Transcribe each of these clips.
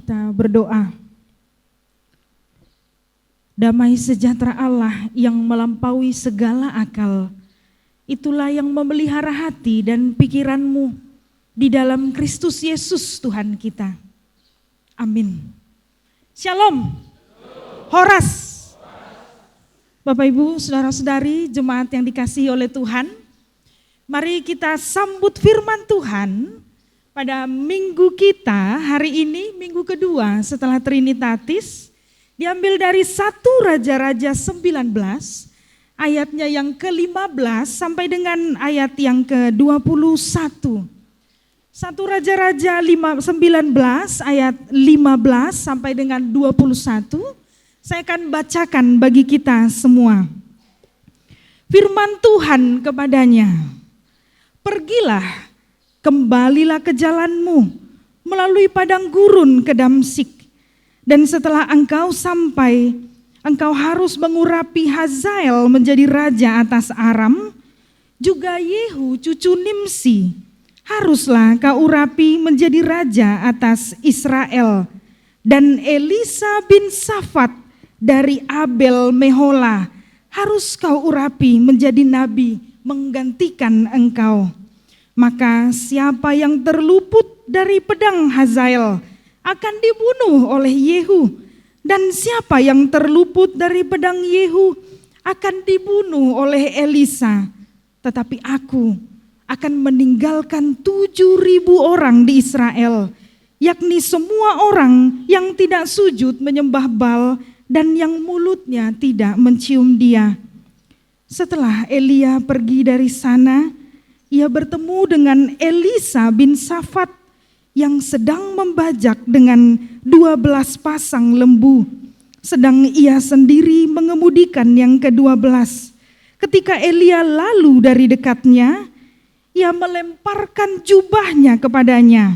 kita berdoa. Damai sejahtera Allah yang melampaui segala akal, itulah yang memelihara hati dan pikiranmu di dalam Kristus Yesus Tuhan kita. Amin. Shalom. Horas. Bapak Ibu, saudara-saudari, jemaat yang dikasihi oleh Tuhan, mari kita sambut firman Tuhan pada minggu kita hari ini, minggu kedua setelah Trinitatis. Diambil dari 1 Raja-Raja 19, ayatnya yang ke-15 sampai dengan ayat yang ke-21. 1 Raja-Raja 19 ayat 15 sampai dengan 21. Saya akan bacakan bagi kita semua. Firman Tuhan kepadanya, "Pergilah, kembalilah ke jalanmu melalui padang gurun ke Damsyik. Dan setelah engkau sampai, engkau harus mengurapi Hazael menjadi raja atas Aram, juga Yehu cucu Nimsi haruslah kau urapi menjadi raja atas Israel. Dan Elisa bin Safat dari Abel Mehola harus kau urapi menjadi nabi menggantikan engkau. Maka siapa yang terluput dari pedang Hazael akan dibunuh oleh Yehu, dan siapa yang terluput dari pedang Yehu akan dibunuh oleh Elisa. Tetapi aku akan meninggalkan 7.000 orang di Israel, yakni semua orang yang tidak sujud menyembah Baal dan yang mulutnya tidak mencium dia." Setelah Elia pergi dari sana, ia bertemu dengan Elisa bin Safat yang sedang membajak dengan 12 pasang lembu, sedang ia sendiri mengemudikan yang ke-12. Ketika Elia lalu dari dekatnya, ia melemparkan jubahnya kepadanya.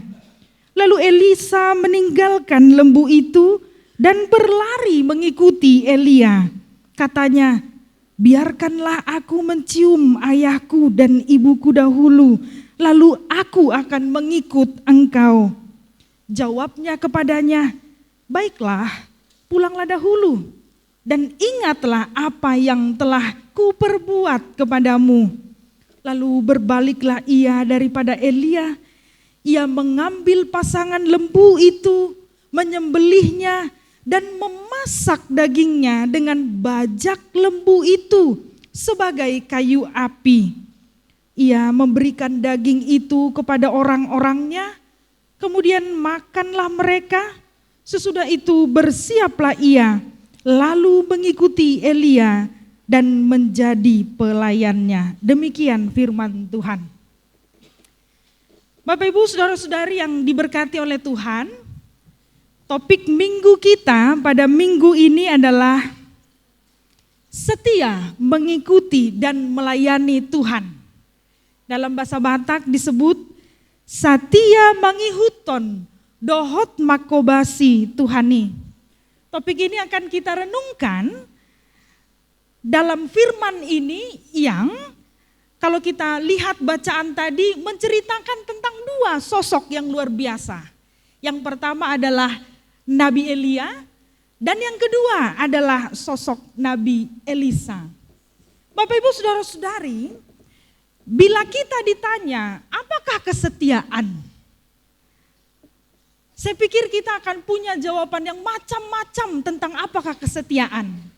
Lalu Elisa meninggalkan lembu itu dan berlari mengikuti Elia. Katanya, "Biarkanlah aku mencium ayahku dan ibuku dahulu, lalu aku akan mengikut engkau." Jawabnya kepadanya, "Baiklah, pulanglah dahulu, dan ingatlah apa yang telah kuperbuat kepadamu." Lalu berbaliklah ia daripada Elia, ia mengambil pasangan lembu itu, menyembelihnya, dan memasak dagingnya dengan bajak lembu itu sebagai kayu api. Ia memberikan daging itu kepada orang-orangnya, kemudian makanlah mereka. Sesudah itu bersiaplah ia, lalu mengikuti Elia dan menjadi pelayannya. Demikian firman Tuhan. Bapak Ibu, saudara-saudari yang diberkati oleh Tuhan, topik minggu kita pada minggu ini adalah setia mengikuti dan melayani Tuhan. Dalam bahasa Batak disebut satia mangihuton dohot makobasi Tuhani. Topik ini akan kita renungkan dalam firman ini yang kalau kita lihat bacaan tadi menceritakan tentang 2 sosok yang luar biasa. Yang pertama adalah Nabi Elia, dan yang kedua adalah sosok Nabi Elisa. Bapak Ibu saudara-saudari, bila kita ditanya apakah kesetiaan, saya pikir kita akan punya jawaban yang macam-macam tentang apakah kesetiaan.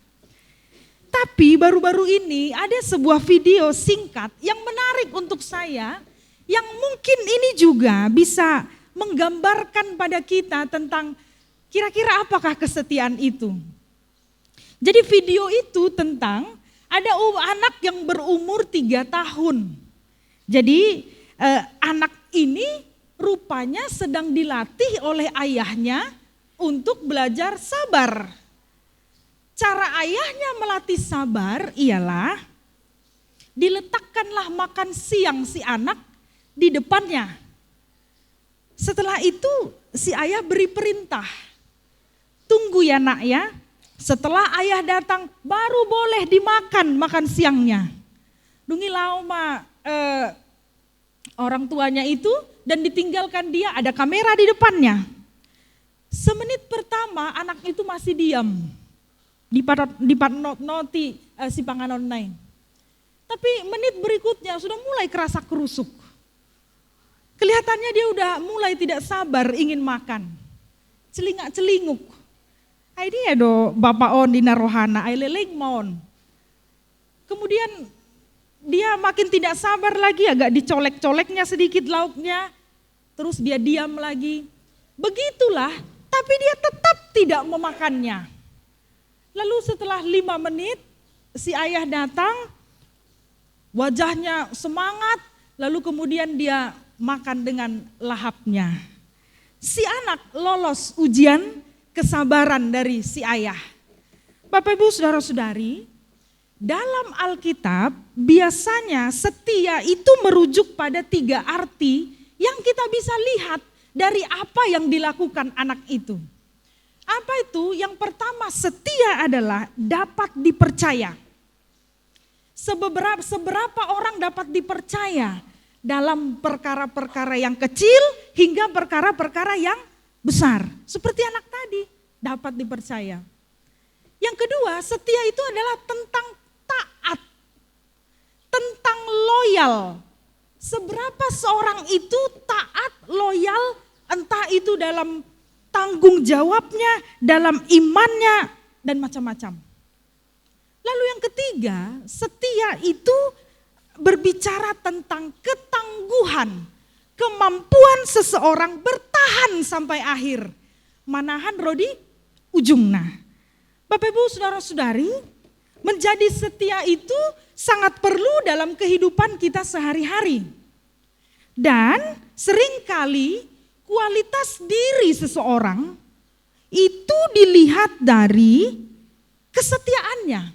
Tapi baru-baru ini ada sebuah video singkat yang menarik untuk saya, yang mungkin ini juga bisa menggambarkan pada kita tentang kira-kira apakah kesetiaan itu. Jadi video itu tentang ada anak yang berumur 3 tahun. Jadi anak ini rupanya sedang dilatih oleh ayahnya untuk belajar sabar. Cara ayahnya melatih sabar ialah diletakkanlah makan siang si anak di depannya. Setelah itu si ayah beri perintah, "Tunggu ya nak ya, setelah ayah datang baru boleh dimakan makan siangnya." Dungi lauma orang tuanya itu dan ditinggalkan dia, ada kamera di depannya. Semenit pertama anak itu masih diam. Di noti si panganon naik. Tapi menit berikutnya sudah mulai kerasa kerusuk. Kelihatannya dia udah mulai tidak sabar ingin makan. Celingak-celinguk. Ini do Bapak on di narohana, ai leleng maon. Kemudian dia makin tidak sabar lagi, agak dicolek-coleknya sedikit lauknya. Terus dia diam lagi. Begitulah, tapi dia tetap tidak memakannya. Lalu setelah 5 menit, si ayah datang, wajahnya semangat, lalu kemudian dia makan dengan lahapnya. Si anak lolos ujian kesabaran dari si ayah. Bapak Ibu saudara-saudari, dalam Alkitab biasanya setia itu merujuk pada 3 arti yang kita bisa lihat dari apa yang dilakukan anak itu. Apa itu? Yang pertama, setia adalah dapat dipercaya. Seberapa orang dapat dipercaya dalam perkara-perkara yang kecil hingga perkara-perkara yang besar. Seperti anak tadi, dapat dipercaya. Yang kedua, setia itu adalah tentang taat, tentang loyal. Seberapa seorang itu taat, loyal, entah itu dalam tanggung jawabnya, dalam imannya, dan macam-macam. Lalu yang ketiga, setia itu berbicara tentang ketangguhan, kemampuan seseorang bertahan sampai akhir. Manahan rodi ujungna. Bapak Ibu saudara-saudari, menjadi setia itu sangat perlu dalam kehidupan kita sehari-hari. Dan seringkali kualitas diri seseorang itu dilihat dari kesetiaannya.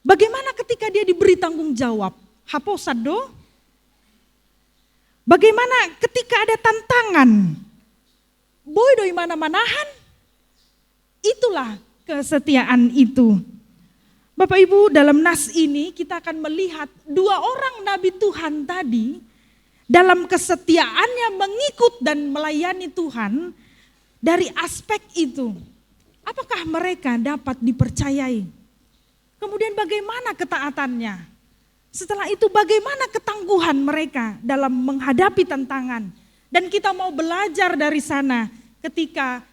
Bagaimana ketika dia diberi tanggung jawab? Haposado. Bagaimana ketika ada tantangan? Boy doi mana-manahan. Itulah kesetiaan itu. Bapak Ibu, dalam nas ini kita akan melihat 2 orang nabi Tuhan tadi dalam kesetiaannya mengikut dan melayani Tuhan. Dari aspek itu, apakah mereka dapat dipercayai? Kemudian bagaimana ketaatannya? Setelah itu bagaimana ketangguhan mereka dalam menghadapi tantangan? Dan kita mau belajar dari sana ketika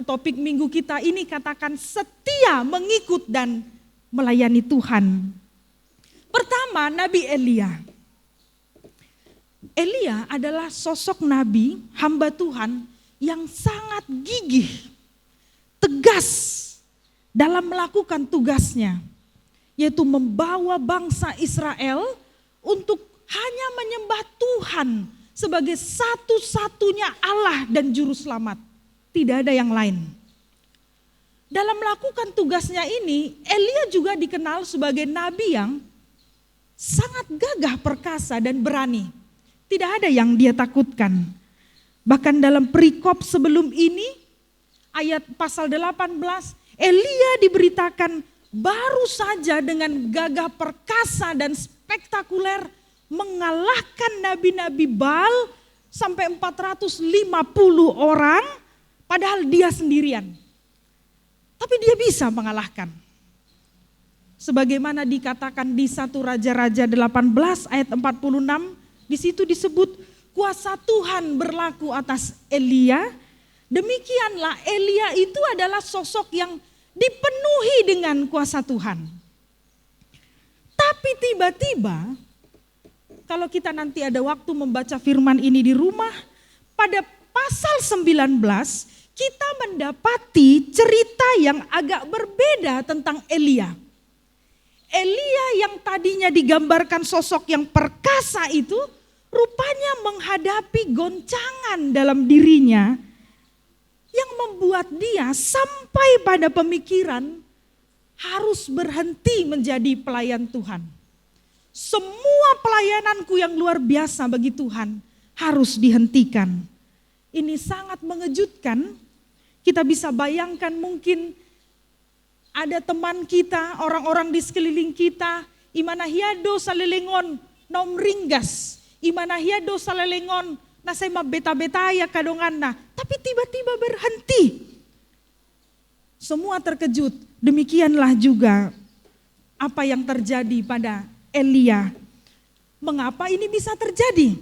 topik minggu kita ini katakan setia mengikut dan melayani Tuhan. Pertama, Nabi Elia. Elia adalah sosok nabi, hamba Tuhan yang sangat gigih, tegas dalam melakukan tugasnya, yaitu membawa bangsa Israel untuk hanya menyembah Tuhan sebagai satu-satunya Allah dan juru selamat. Tidak ada yang lain. Dalam melakukan tugasnya ini, Elia juga dikenal sebagai nabi yang sangat gagah perkasa dan berani. Tidak ada yang dia takutkan. Bahkan dalam perikop sebelum ini, ayat pasal 18, Elia diberitakan baru saja dengan gagah perkasa dan spektakuler mengalahkan nabi-nabi Baal sampai 450 orang, padahal dia sendirian. Tapi dia bisa mengalahkan. Sebagaimana dikatakan di 1 Raja-Raja 18 ayat 46, di situ disebut kuasa Tuhan berlaku atas Elia. Demikianlah Elia itu adalah sosok yang dipenuhi dengan kuasa Tuhan. Tapi tiba-tiba, kalau kita nanti ada waktu membaca firman ini di rumah, pada pasal 19 kita mendapati cerita yang agak berbeda tentang Elia. Elia yang tadinya digambarkan sosok yang perkasa itu, rupanya menghadapi goncangan dalam dirinya yang membuat dia sampai pada pemikiran harus berhenti menjadi pelayan Tuhan. Semua pelayananku yang luar biasa bagi Tuhan harus dihentikan. Ini sangat mengejutkan. Kita bisa bayangkan mungkin ada teman kita, orang-orang di sekeliling kita, imana hiado salelengon nom ringgas, imana hiado salelengon na saya mabeta-beta ya kadongan na. tapi tiba-tiba berhenti. Semua terkejut. Demikianlah juga apa yang terjadi pada Elia. Mengapa ini bisa terjadi?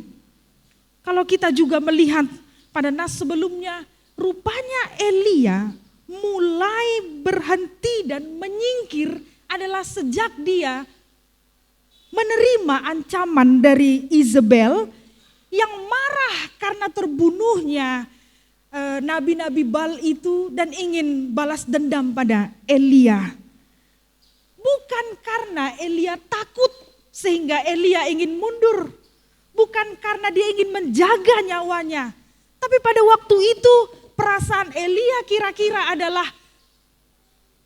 Kalau kita juga melihat pada nas sebelumnya, rupanya Elia mulai berhenti dan menyingkir adalah sejak dia menerima ancaman dari Izebel yang marah karena terbunuhnya nabi-nabi Baal itu dan ingin balas dendam pada Elia. Bukan karena Elia takut sehingga Elia ingin mundur. Bukan karena dia ingin menjaga nyawanya. Tapi pada waktu itu perasaan Elia kira-kira adalah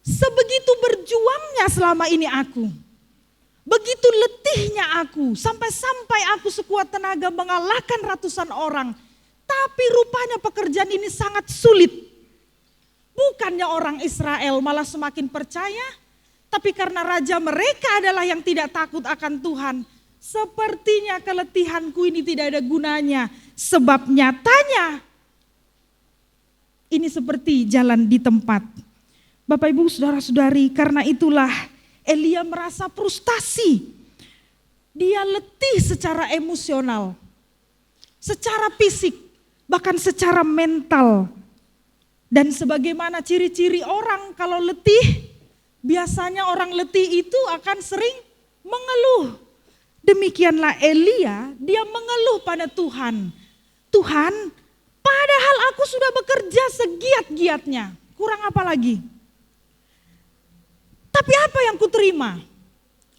sebegitu berjuangnya selama ini aku. Begitu letihnya aku sampai-sampai aku sekuat tenaga mengalahkan ratusan orang. Tapi rupanya pekerjaan ini sangat sulit. Bukannya orang Israel malah semakin percaya, tapi karena raja mereka adalah yang tidak takut akan Tuhan. Sepertinya keletihanku ini tidak ada gunanya. Sebab nyatanya ini seperti jalan di tempat. Bapak Ibu saudara-saudari, karena itulah Elia merasa frustasi. Dia letih secara emosional, secara fisik, bahkan secara mental. Dan sebagaimana ciri-ciri orang kalau letih, biasanya orang letih itu akan sering mengeluh. Demikianlah Elia, dia mengeluh pada Tuhan. Tuhan, padahal aku sudah bekerja segiat-giatnya, kurang apa lagi? Tapi apa yang kuterima?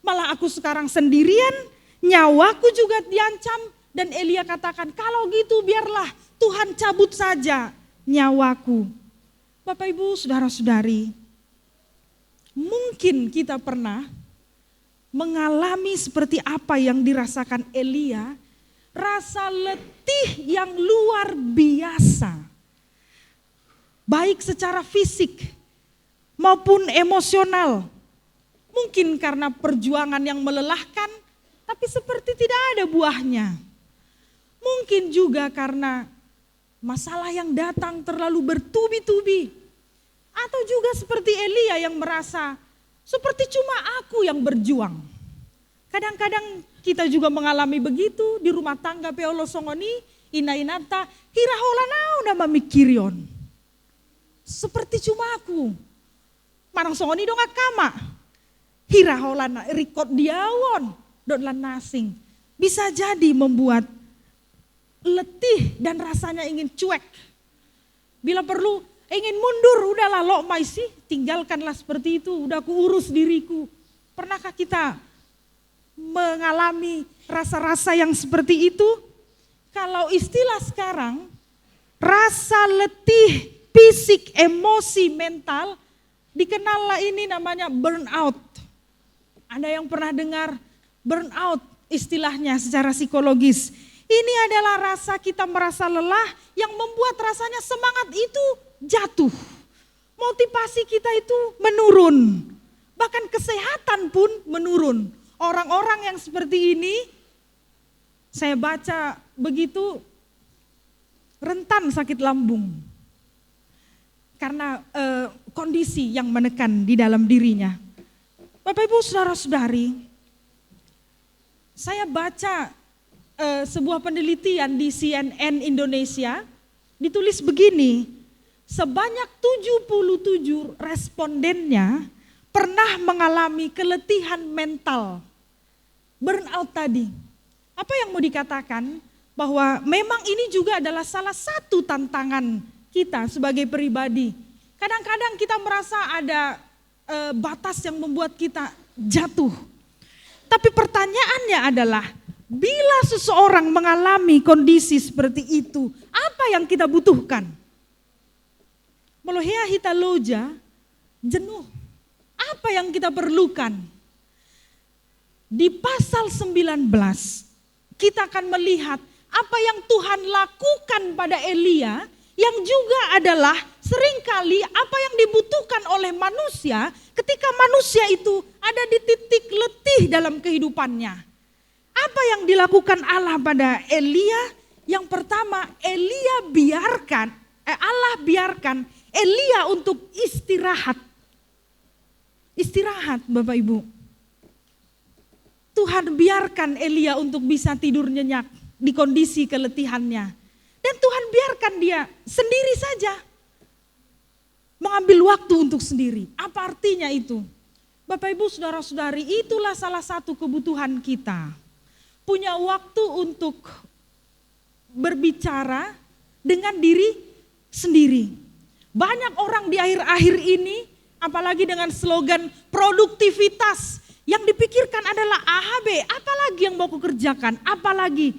Malah aku sekarang sendirian, nyawaku juga diancam. Dan Elia katakan, kalau gitu biarlah Tuhan cabut saja nyawaku. Bapak Ibu saudara-saudari, mungkin kita pernah mengalami seperti apa yang dirasakan Elia, rasa letih yang luar biasa. Baik secara fisik maupun emosional. Mungkin karena perjuangan yang melelahkan, tapi seperti tidak ada buahnya. Mungkin juga karena masalah yang datang terlalu bertubi-tubi. Atau juga seperti Elia yang merasa seperti cuma aku yang berjuang. Kadang-kadang kita juga mengalami begitu di rumah tangga peolo songoni, inainata, hiraholanau nama mikirion. Seperti cuma aku. Manang songoni dong akama. Hiraholana rikot diawon, dotlan nasing. Bisa jadi membuat letih dan rasanya ingin cuek. Bila perlu ingin mundur, udahlah lo maisi, tinggalkanlah seperti itu, udah aku urus diriku. Pernahkah kita mengalami rasa-rasa yang seperti itu? Kalau istilah sekarang, rasa letih, fisik, emosi, mental, dikenallah ini namanya burnout. Ada yang pernah dengar burnout istilahnya secara psikologis? Ini adalah rasa kita merasa lelah yang membuat rasanya semangat itu jatuh. Motivasi kita itu menurun. Bahkan kesehatan pun menurun. Orang-orang yang seperti ini, saya baca begitu rentan sakit lambung. Karena kondisi yang menekan di dalam dirinya. Bapak Ibu saudara-saudari, saya baca sebuah penelitian di CNN Indonesia, ditulis begini, sebanyak 77 respondennya pernah mengalami keletihan mental, burnout tadi. Apa yang mau dikatakan? Bahwa memang ini juga adalah salah satu tantangan kita sebagai pribadi. Kadang-kadang kita merasa ada batas yang membuat kita jatuh. Tapi pertanyaannya adalah, bila seseorang mengalami kondisi seperti itu, apa yang kita butuhkan? Melohea hitaloja, jenuh. Apa yang kita perlukan? Di pasal 19, kita akan melihat apa yang Tuhan lakukan pada Elia, yang juga adalah seringkali apa yang dibutuhkan oleh manusia ketika manusia itu ada di titik letih dalam kehidupannya. Apa yang dilakukan Allah pada Elia? Yang pertama, Elia biarkan Allah biarkan Elia untuk istirahat. Istirahat Bapak Ibu. Tuhan biarkan Elia untuk bisa tidur nyenyak di kondisi keletihannya. Dan Tuhan biarkan dia sendiri saja. Mengambil waktu untuk sendiri. Apa artinya itu? Bapak Ibu saudara-saudari, itulah salah satu kebutuhan kita. Punya waktu untuk berbicara dengan diri sendiri. Banyak orang di akhir-akhir ini, apalagi dengan slogan produktivitas, yang dipikirkan adalah AHB, apalagi yang mau kukerjakan, apalagi.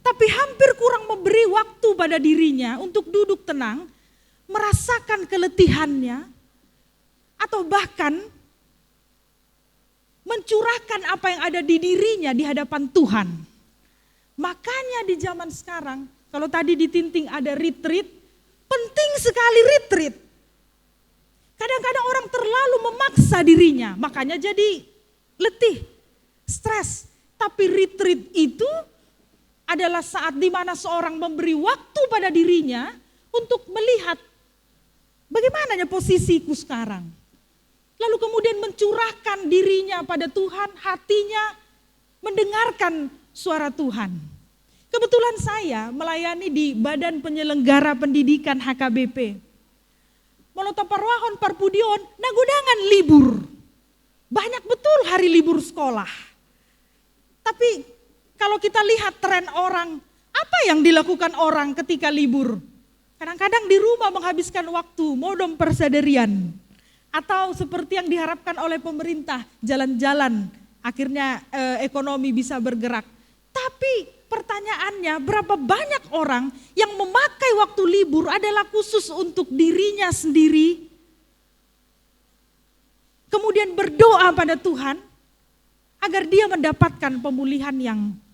Tapi hampir kurang memberi waktu pada dirinya untuk duduk tenang, merasakan keletihannya, atau bahkan mencurahkan apa yang ada di dirinya di hadapan Tuhan. Makanya di zaman sekarang, kalau tadi di Tinting ada retreat, penting sekali retreat. Kadang-kadang orang terlalu memaksa dirinya, makanya jadi letih, stres. Tapi retreat itu adalah saat di mana seorang memberi waktu pada dirinya untuk melihat bagaimana posisiku sekarang. Lalu kemudian mencurahkan dirinya pada Tuhan, hatinya mendengarkan suara Tuhan. Kebetulan saya melayani di Badan Penyelenggara Pendidikan HKBP. Monotoparwahon Parpudion, nagudangan libur. Banyak betul hari libur sekolah. Tapi kalau kita lihat tren orang, apa yang dilakukan orang ketika libur? Kadang-kadang di rumah menghabiskan waktu, modom persaderian. Atau seperti yang diharapkan oleh pemerintah, jalan-jalan, akhirnya ekonomi bisa bergerak. Tapi pertanyaannya, berapa banyak orang yang memakai waktu libur adalah khusus untuk dirinya sendiri, kemudian berdoa pada Tuhan agar dia mendapatkan pemulihan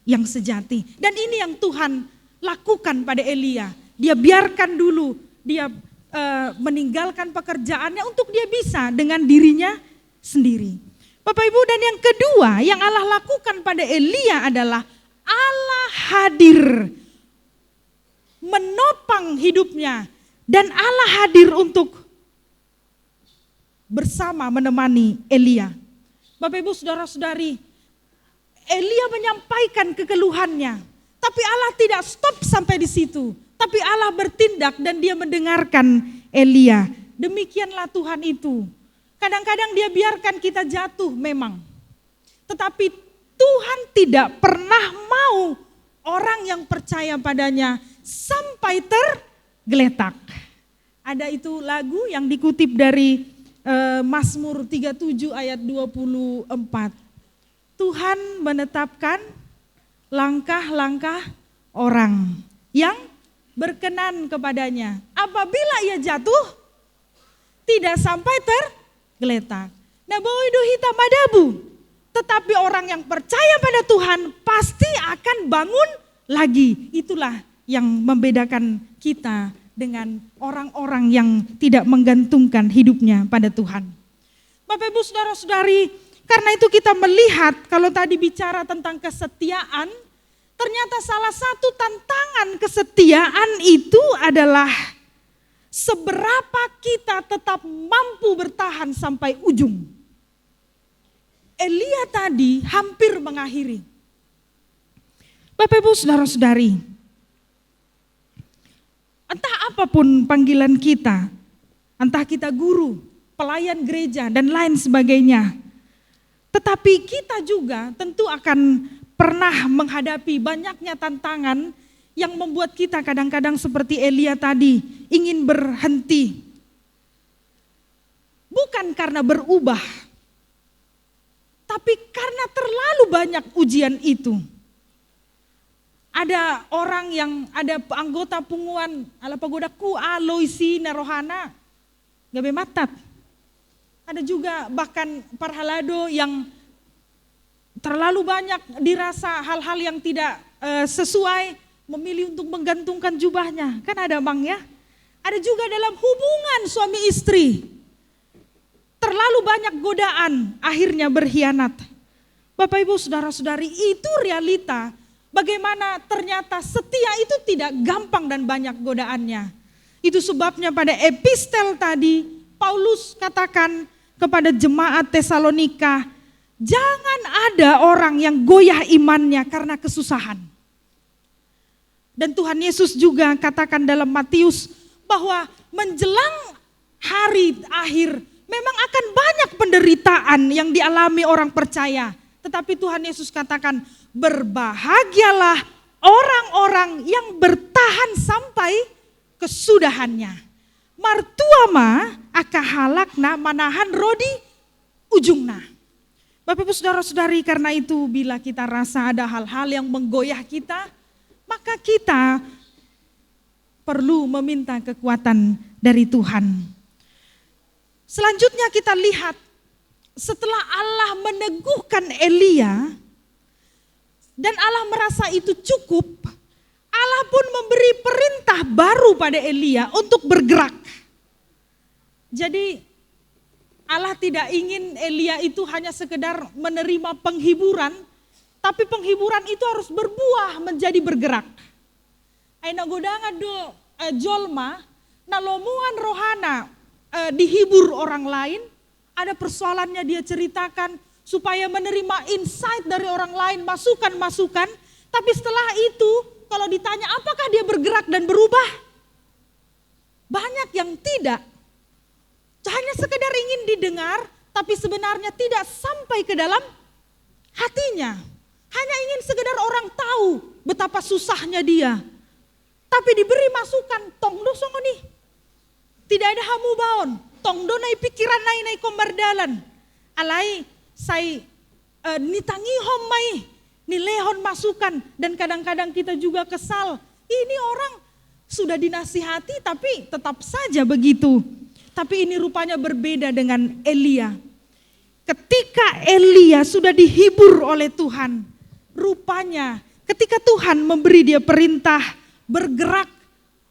yang sejati. Dan ini yang Tuhan lakukan pada Elia. Dia biarkan dulu, dia meninggalkan pekerjaannya untuk dia bisa dengan dirinya sendiri. Bapak Ibu, dan yang kedua yang Allah lakukan pada Elia adalah Allah hadir menopang hidupnya, dan Allah hadir untuk bersama menemani Elia. Bapak Ibu saudara-saudari, Elia menyampaikan kekeluhannya, tapi Allah tidak stop sampai di situ. Tapi Allah bertindak dan dia mendengarkan Elia. Demikianlah Tuhan itu. Kadang-kadang dia biarkan kita jatuh memang. Tetapi Tuhan tidak pernah mau orang yang percaya padanya sampai tergeletak. Ada itu lagu yang dikutip dari Mazmur 37 ayat 24. Tuhan menetapkan langkah-langkah orang yang berkenan kepadanya. Apabila ia jatuh, tidak sampai tergeletak. Nah, boidu hitam madabu. Tetapi orang yang percaya pada Tuhan pasti akan bangun lagi. Itulah yang membedakan kita dengan orang-orang yang tidak menggantungkan hidupnya pada Tuhan. Bapak Ibu saudara-saudari, karena itu kita melihat kalau tadi bicara tentang kesetiaan, ternyata salah satu tantangan kesetiaan itu adalah seberapa kita tetap mampu bertahan sampai ujung. Elia tadi hampir mengakhiri. Bapak Ibu saudara-saudari, entah apapun panggilan kita, entah kita guru, pelayan gereja dan lain sebagainya, tetapi kita juga tentu akan pernah menghadapi banyaknya tantangan yang membuat kita kadang-kadang seperti Elia tadi ingin berhenti. Bukan karena berubah, tapi karena terlalu banyak ujian itu. Ada orang yang ada anggota punguan ala pagodaku aloisi narohana gabe matat. Ada juga bahkan parhalado yang terlalu banyak dirasa hal-hal yang tidak sesuai, memilih untuk menggantungkan jubahnya. Kan ada bang ya. Ada juga dalam hubungan suami istri. Terlalu banyak godaan, akhirnya berkhianat. Bapak Ibu saudara-saudari, itu realita. Bagaimana ternyata setia itu tidak gampang dan banyak godaannya. Itu sebabnya pada epistel tadi Paulus katakan kepada jemaat Tesalonika, jangan ada orang yang goyah imannya karena kesusahan. Dan Tuhan Yesus juga katakan dalam Matius bahwa menjelang hari akhir memang akan banyak penderitaan yang dialami orang percaya. Tetapi Tuhan Yesus katakan, berbahagialah orang-orang yang bertahan sampai kesudahannya. Martuama akahalakna manahan rodi ujungna. Bapak Ibu saudara-saudari, karena itu bila kita rasa ada hal-hal yang menggoyah kita, maka kita perlu meminta kekuatan dari Tuhan. Selanjutnya kita lihat setelah Allah meneguhkan Elia dan Allah merasa itu cukup, Allah pun memberi perintah baru pada Elia untuk bergerak. Jadi Allah tidak ingin Elia itu hanya sekedar menerima penghiburan, tapi penghiburan itu harus berbuah menjadi bergerak. Aina godangan do jolma nalomuan rohana dihibur orang lain, ada persoalannya dia ceritakan supaya menerima insight dari orang lain, masukan-masukan. Tapi setelah itu kalau ditanya apakah dia bergerak dan berubah? Banyak yang tidak. Hanya sekedar ingin didengar, tapi sebenarnya tidak sampai ke dalam hatinya. Hanya ingin sekedar orang tahu betapa susahnya dia. Tapi diberi masukan, tong do songoni. Tidak ada hamu baon, tong do nai pikiran nai kombardalan. Alai sai nitangi homai, nilehon masukan. Dan kadang-kadang kita juga kesal. Ini orang sudah dinasihati tapi tetap saja begitu. Tapi ini rupanya berbeda dengan Elia. Ketika Elia sudah dihibur oleh Tuhan, rupanya ketika Tuhan memberi dia perintah bergerak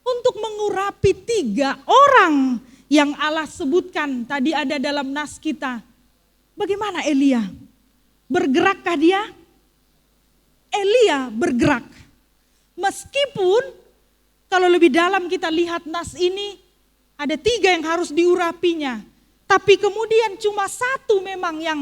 untuk mengurapi 3 orang yang Allah sebutkan tadi ada dalam nas kita. Bagaimana Elia? Bergerakkah dia? Elia bergerak. Meskipun kalau lebih dalam kita lihat nas ini, ada 3 yang harus diurapinya. Tapi kemudian cuma 1 memang yang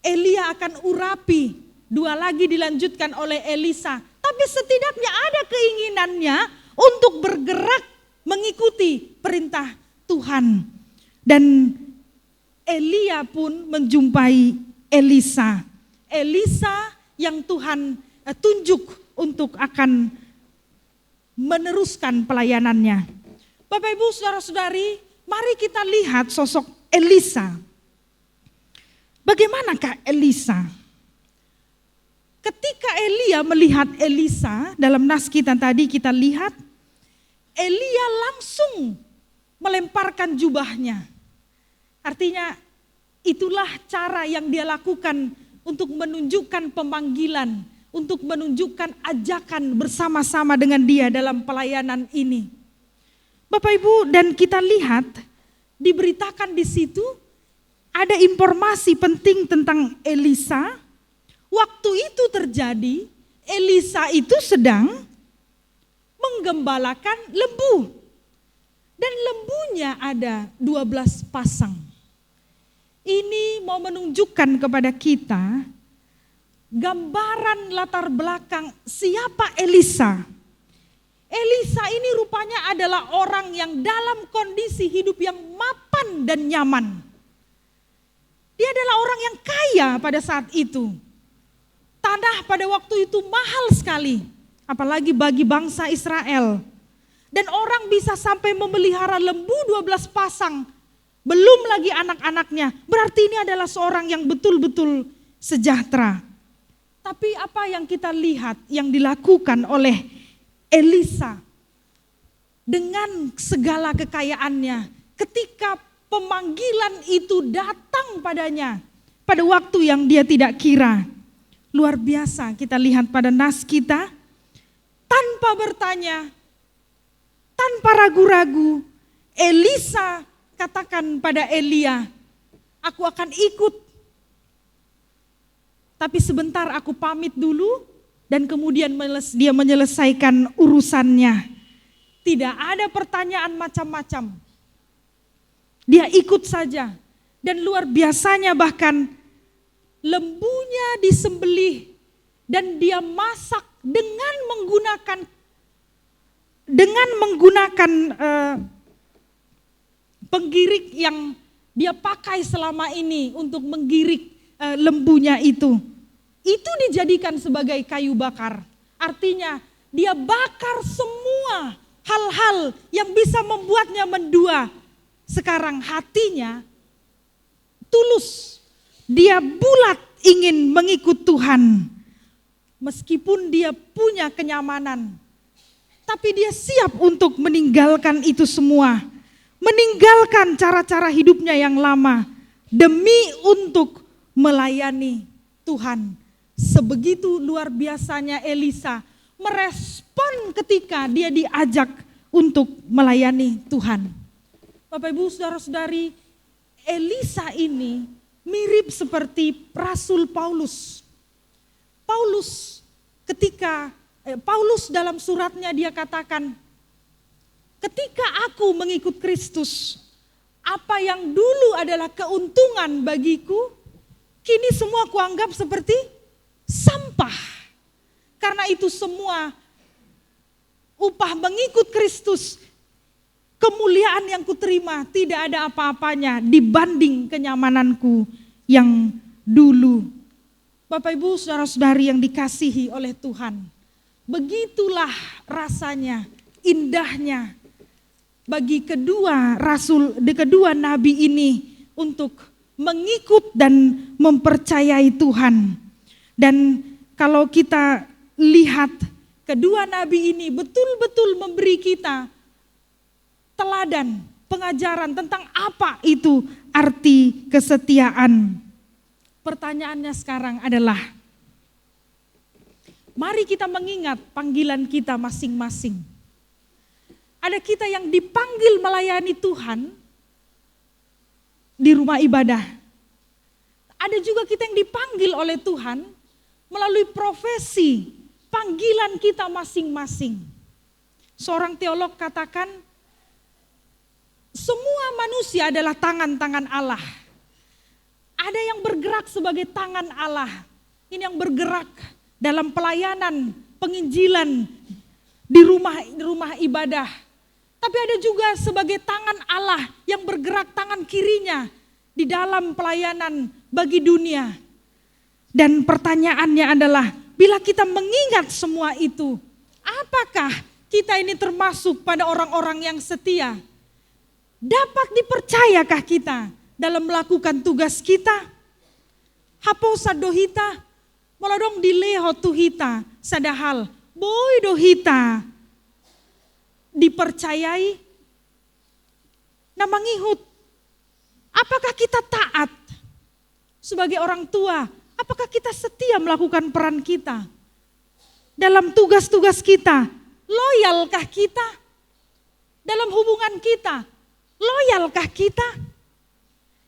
Elia akan urapi. 2 lagi dilanjutkan oleh Elisa. Tapi setidaknya ada keinginannya untuk bergerak mengikuti perintah Tuhan. Dan Elia pun menjumpai Elisa. Elisa yang Tuhan tunjuk untuk akan meneruskan pelayanannya. Bapak Ibu saudara-saudari, mari kita lihat sosok Elisa. Bagaimanakah Elisa? Ketika Elia melihat Elisa, dalam nas kita tadi kita lihat, Elia langsung melemparkan jubahnya. Artinya itulah cara yang dia lakukan untuk menunjukkan pemanggilan, untuk menunjukkan ajakan bersama-sama dengan dia dalam pelayanan ini. Bapak Ibu, dan kita lihat diberitakan di situ ada informasi penting tentang Elisa. Waktu itu terjadi, Elisa itu sedang menggembalakan lembu. Dan lembunya ada 12 pasang. Ini mau menunjukkan kepada kita gambaran latar belakang siapa Elisa. Elisa ini rupanya adalah orang yang dalam kondisi hidup yang mapan dan nyaman. Dia adalah orang yang kaya pada saat itu. Tanah pada waktu itu mahal sekali, apalagi bagi bangsa Israel. Dan orang bisa sampai memelihara lembu 12 pasang, belum lagi anak-anaknya. Berarti ini adalah seorang yang betul-betul sejahtera. Tapi apa yang kita lihat yang dilakukan oleh Elisa dengan segala kekayaannya, ketika pemanggilan itu datang padanya pada waktu yang dia tidak kira, luar biasa kita lihat pada nas kita, tanpa bertanya, tanpa ragu-ragu, Elisa katakan pada Elia, aku akan ikut, tapi sebentar aku pamit dulu. Dan kemudian dia menyelesaikan urusannya. Tidak ada pertanyaan macam-macam. Dia ikut saja. Dan luar biasanya bahkan lembunya disembelih dan dia masak dengan menggunakan penggirik yang dia pakai selama ini untuk menggirik lembunya itu. Itu dijadikan sebagai kayu bakar. Artinya dia bakar semua hal-hal yang bisa membuatnya mendua. Sekarang hatinya tulus. Dia bulat ingin mengikut Tuhan. Meskipun dia punya kenyamanan. Tapi dia siap untuk meninggalkan itu semua. Meninggalkan cara-cara hidupnya yang lama. Demi untuk melayani Tuhan. Sebegitu luar biasanya Elisa merespon ketika dia diajak untuk melayani Tuhan. Bapak Ibu Saudara-saudari, Elisa ini mirip seperti Rasul Paulus. Paulus dalam suratnya dia katakan, ketika aku mengikut Kristus, apa yang dulu adalah keuntungan bagiku, kini semua kuanggap seperti sampah. Karena itu semua upah mengikut Kristus, kemuliaan yang kuterima tidak ada apa-apanya dibanding kenyamananku yang dulu. Bapak Ibu Saudara-saudari yang dikasihi oleh Tuhan, begitulah rasanya, indahnya bagi kedua nabi ini untuk mengikut dan mempercayai Tuhan. Dan kalau kita lihat kedua nabi ini betul-betul memberi kita teladan, pengajaran tentang apa itu arti kesetiaan. Pertanyaannya sekarang adalah, mari kita mengingat panggilan kita masing-masing. Ada kita yang dipanggil melayani Tuhan di rumah ibadah. Ada juga kita yang dipanggil oleh Tuhan melalui profesi, panggilan kita masing-masing. Seorang teolog katakan, semua manusia adalah tangan-tangan Allah. Ada yang bergerak sebagai tangan Allah. Ini yang bergerak dalam pelayanan, penginjilan di rumah ibadah. Tapi ada juga sebagai tangan Allah yang bergerak tangan kirinya di dalam pelayanan bagi dunia. Dan pertanyaannya adalah, bila kita mengingat semua itu, apakah kita ini termasuk pada orang-orang yang setia? Dapat dipercayakah kita dalam melakukan tugas kita? Hapo sadohita, molodong dileho tuhita, sadahal, boy dohita, dipercayai, namangihut. Apakah kita taat sebagai orang tua? Apakah kita setia melakukan peran kita? Dalam tugas-tugas kita, loyalkah kita? Dalam hubungan kita, loyalkah kita?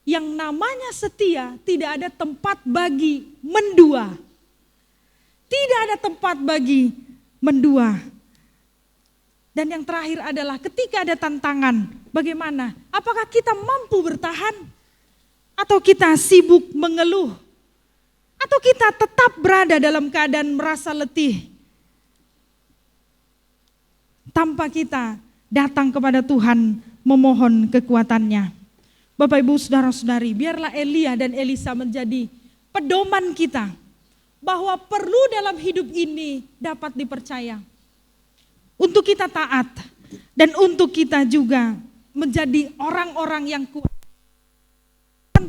Yang namanya setia tidak ada tempat bagi mendua. Tidak ada tempat bagi mendua. Dan yang terakhir adalah ketika ada tantangan, bagaimana? Apakah kita mampu bertahan? Atau kita sibuk mengeluh? Atau kita tetap berada dalam keadaan merasa letih? Tanpa kita datang kepada Tuhan memohon kekuatannya. Bapak Ibu Saudara-saudari, biarlah Elia dan Elisa menjadi pedoman kita. Bahwa perlu dalam hidup ini dapat dipercaya. Untuk kita taat dan untuk kita juga menjadi orang-orang yang kuat.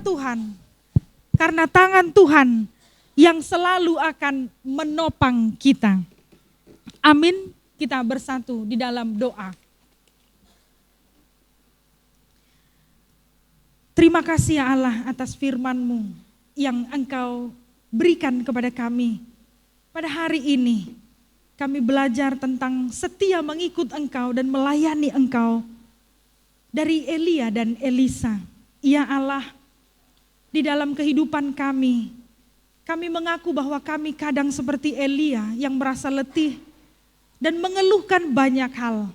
Tuhan, karena tangan Tuhan yang selalu akan menopang kita. Amin. Kita bersatu di dalam doa. Terima kasih ya Allah atas firman-Mu yang Engkau berikan kepada kami. Pada hari ini kami belajar tentang setia mengikut Engkau dan melayani Engkau dari Elia dan Elisa. Ya Allah, di dalam kehidupan kami mengaku bahwa kami kadang seperti Elia yang merasa letih dan mengeluhkan banyak hal.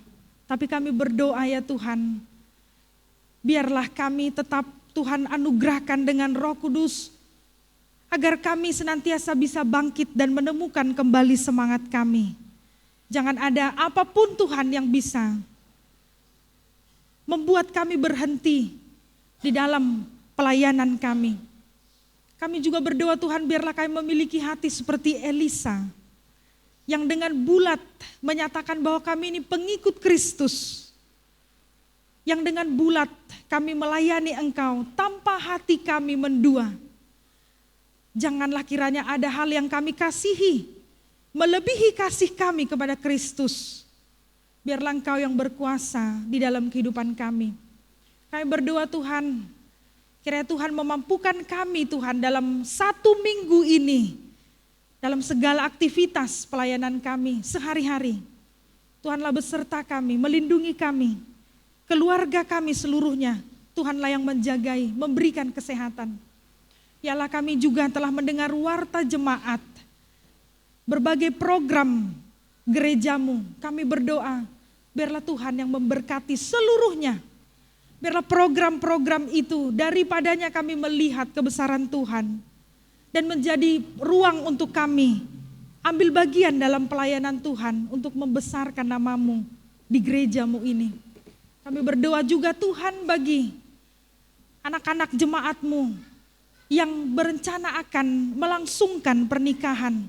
Tapi kami berdoa ya Tuhan, biarlah kami tetap Tuhan anugerahkan dengan Roh Kudus, agar kami senantiasa bisa bangkit dan menemukan kembali semangat kami. Jangan ada apapun Tuhan yang bisa membuat kami berhenti di dalam pelayanan kami. Kami juga berdoa Tuhan, biarlah kami memiliki hati seperti Elisa, yang dengan bulat menyatakan bahwa kami ini pengikut Kristus. Yang dengan bulat kami melayani Engkau tanpa hati kami mendua. Janganlah kiranya ada hal yang kami kasihi melebihi kasih kami kepada Kristus. Biarlah Engkau yang berkuasa di dalam kehidupan kami. Kami berdoa Tuhan, kiranya Tuhan memampukan kami Tuhan dalam 1 minggu ini, dalam segala aktivitas pelayanan kami sehari-hari. Tuhanlah beserta kami, melindungi kami, keluarga kami seluruhnya. Tuhanlah yang menjagai, memberikan kesehatan. Yalah kami juga telah mendengar warta jemaat, berbagai program gerejamu. Kami berdoa, biarlah Tuhan yang memberkati seluruhnya. Biarlah program-program itu daripadanya kami melihat kebesaran Tuhan. Dan menjadi ruang untuk kami ambil bagian dalam pelayanan Tuhan untuk membesarkan nama-Mu di gereja-Mu ini. Kami berdoa juga Tuhan bagi anak-anak jemaat-Mu yang berencana akan melangsungkan pernikahan.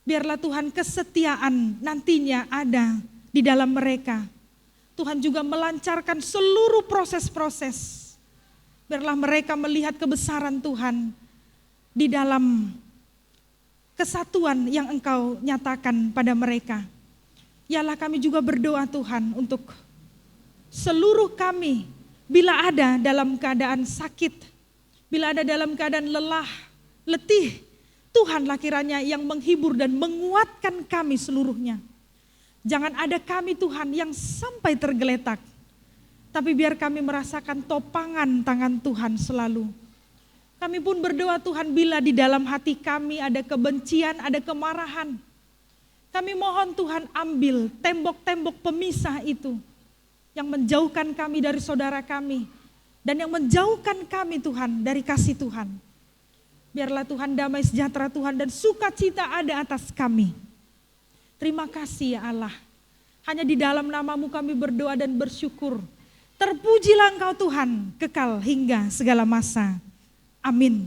Biarlah Tuhan kesetiaan nantinya ada di dalam mereka. Tuhan juga melancarkan seluruh proses-proses. Biarlah mereka melihat kebesaran Tuhan di dalam kesatuan yang Engkau nyatakan pada mereka. Yalah kami juga berdoa Tuhan untuk seluruh kami, bila ada dalam keadaan sakit, bila ada dalam keadaan lelah, letih, Tuhanlah kiranya yang menghibur dan menguatkan kami seluruhnya. Jangan ada kami Tuhan yang sampai tergeletak, tapi biar kami merasakan topangan tangan Tuhan selalu. Kami pun berdoa Tuhan, bila di dalam hati kami ada kebencian, ada kemarahan, kami mohon Tuhan ambil tembok-tembok pemisah itu yang menjauhkan kami dari saudara kami dan yang menjauhkan kami Tuhan dari kasih Tuhan. Biarlah Tuhan damai sejahtera Tuhan dan sukacita ada atas kami. Terima kasih ya Allah. Hanya di dalam nama-Mu kami berdoa dan bersyukur. Terpujilah Engkau Tuhan, kekal hingga segala masa. Amin.